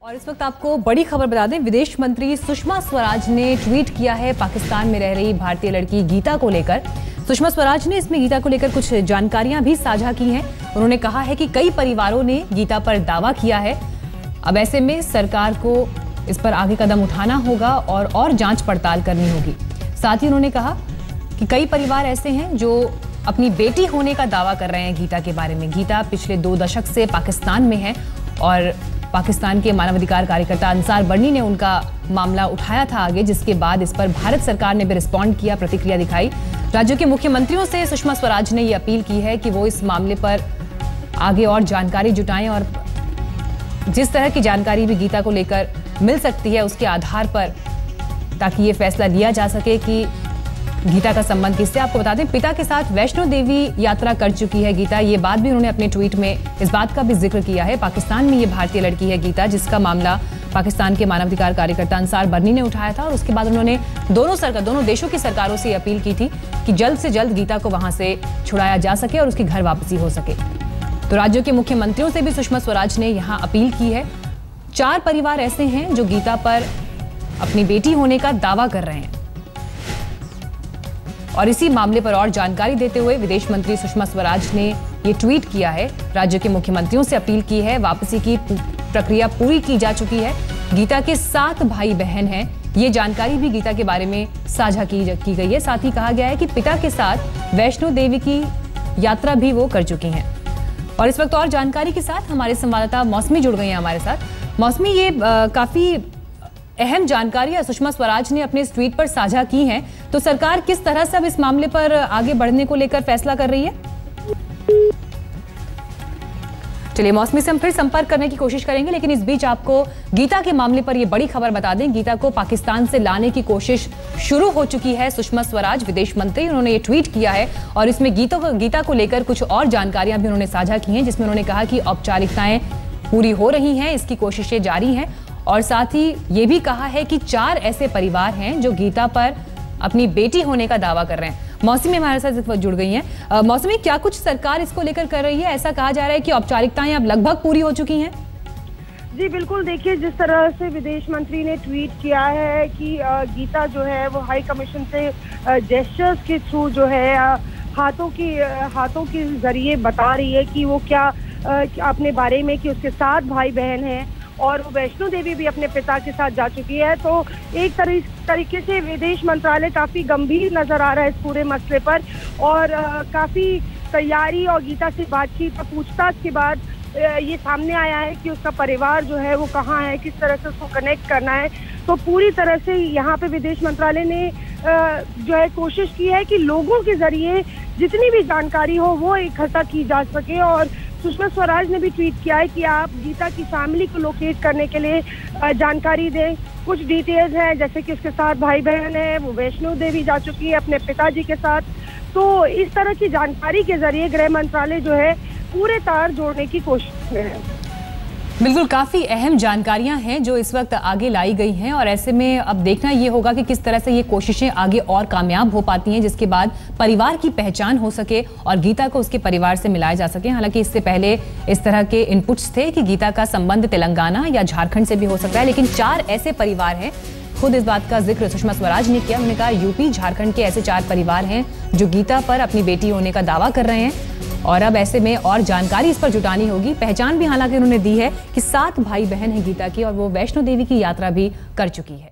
और इस वक्त आपको बड़ी खबर बता दें, विदेश मंत्री सुषमा स्वराज ने ट्वीट किया है पाकिस्तान में रह रही भारतीय लड़की गीता को लेकर। सुषमा स्वराज ने इसमें गीता को लेकर कुछ जानकारियां भी साझा की हैं। उन्होंने कहा है कि कई परिवारों ने गीता पर दावा किया है। अब ऐसे में सरकार को इस पर आगे कदम उठाना होगा और जांच पड़ताल करनी होगी। साथ ही उन्होंने कहा कि कई परिवार ऐसे हैं जो अपनी बेटी होने का दावा कर रहे हैं गीता के बारे में। गीता पिछले 2 दशक से पाकिस्तान में है और पाकिस्तान के मानवाधिकार कार्यकर्ता अंसार बर्नी ने उनका मामला उठाया था आगे, जिसके बाद इस पर भारत सरकार ने भी रिस्पॉन्ड किया, प्रतिक्रिया दिखाई। राज्यों के मुख्यमंत्रियों से सुषमा स्वराज ने ये अपील की है कि वो इस मामले पर आगे और जानकारी जुटाएं और जिस तरह की जानकारी भी गीता को लेकर मिल सकती है उसके आधार पर ताकि ये फैसला लिया जा सके कि गीता का संबंध किससे। आपको बता दें, पिता के साथ वैष्णो देवी यात्रा कर चुकी है गीता। ये बात भी उन्होंने अपने ट्वीट में इस बात का भी जिक्र किया है। पाकिस्तान में ये भारतीय लड़की है गीता, जिसका मामला पाकिस्तान के मानवाधिकार कार्यकर्ता अंसार बर्नी ने उठाया था और उसके बाद उन्होंने दोनों देशों की सरकारों से अपील की थी कि जल्द से जल्द गीता को वहां से छुड़ाया जा सके और उसकी घर वापसी हो सके। तो राज्यों के मुख्यमंत्रियों से भी सुषमा स्वराज ने यहाँ अपील की है। 4 परिवार ऐसे हैं जो गीता पर अपनी बेटी होने का दावा कर रहे हैं और इसी मामले पर और जानकारी देते हुए विदेश मंत्री सुषमा स्वराज ने ये ट्वीट किया है। राज्यों के मुख्यमंत्रियों से अपील की है, वापसी की प्रक्रिया पूरी की जा चुकी है। गीता के 7 भाई बहन हैं। ये जानकारी भी गीता के बारे में साझा की गई है। साथ ही कहा गया है कि पिता के साथ वैष्णो देवी की यात्रा भी वो कर चुकी हैं। और इस वक्त और जानकारी के साथ हमारे संवाददाता मौसमी जुड़ गई हैं हमारे साथ। मौसमी, ये काफी अहम जानकारी सुषमा स्वराज ने अपने इस ट्वीट पर साझा की हैं, तो सरकार किस तरह से अब इस मामले पर आगे बढ़ने को लेकर फैसला कर रही है? चलिए मौसमी से हम फिर संपर्क करने की कोशिश करेंगे, लेकिन इस बीच आपको गीता के मामले पर यह बड़ी खबर बता दें। गीता को पाकिस्तान से लाने की कोशिश शुरू हो चुकी है। सुषमा स्वराज विदेश मंत्री, उन्होंने ये ट्वीट किया है और इसमें गीता को लेकर कुछ और जानकारियां भी उन्होंने साझा की हैं, जिसमें उन्होंने कहा कि औपचारिकताएं पूरी हो रही हैं, इसकी कोशिशें जारी हैं और साथ ही ये भी कहा है कि 4 ऐसे परिवार हैं जो गीता पर अपनी बेटी होने का दावा कर रहे हैं। मौसमी हमारे साथ जुड़ गई हैं। मौसमी, क्या कुछ सरकार इसको लेकर कर रही है? ऐसा कहा जा रहा है कि औपचारिकताएं अब लगभग पूरी हो चुकी हैं। जी बिल्कुल, देखिए जिस तरह से विदेश मंत्री ने ट्वीट किया है कि गीता जो है वो हाई कमीशन से जेस्चर्स के थ्रू जो है हाथों के जरिए बता रही है कि वो क्या अपने बारे में कि उसके 7 भाई बहन हैं और वो वैष्णो देवी भी अपने पिता के साथ जा चुकी है। तो एक तरीके से विदेश मंत्रालय काफी गंभीर नजर आ रहा है इस पूरे मसले पर और काफी तैयारी और गीता से बातचीत और पूछताछ के बाद ये सामने आया है कि उसका परिवार जो है वो कहाँ है, किस तरह से उसको कनेक्ट करना है। तो पूरी तरह से यहाँ पे विदेश मंत्रालय ने जो है कोशिश की है कि लोगों के जरिए जितनी भी जानकारी हो वो इकट्ठा की जा सके। और सुषमा स्वराज ने भी ट्वीट किया है कि आप गीता की फैमिली को लोकेट करने के लिए जानकारी दें। कुछ डिटेल्स हैं जैसे कि उसके 7 भाई बहन हैं, वो वैष्णो देवी जा चुकी है अपने पिताजी के साथ। तो इस तरह की जानकारी के जरिए गृह मंत्रालय जो है पूरे तार जोड़ने की कोशिश में है। बिल्कुल, काफी अहम जानकारियां हैं जो इस वक्त आगे लाई गई हैं और ऐसे में अब देखना ये होगा कि किस तरह से ये कोशिशें आगे और कामयाब हो पाती हैं, जिसके बाद परिवार की पहचान हो सके और गीता को उसके परिवार से मिलाया जा सके। हालांकि इससे पहले इस तरह के इनपुट्स थे कि गीता का संबंध तेलंगाना या झारखंड से भी हो सकता है, लेकिन 4 ऐसे परिवार हैं। खुद इस बात का जिक्र सुषमा स्वराज ने किया। उन्होंने कहा यूपी झारखंड के ऐसे 4 परिवार हैं जो गीता पर अपनी बेटी होने का दावा कर रहे हैं और अब ऐसे में और जानकारी इस पर जुटानी होगी। पहचान भी हालांकि उन्होंने दी है कि 7 भाई बहन हैं गीता की और वो वैष्णो देवी की यात्रा भी कर चुकी है।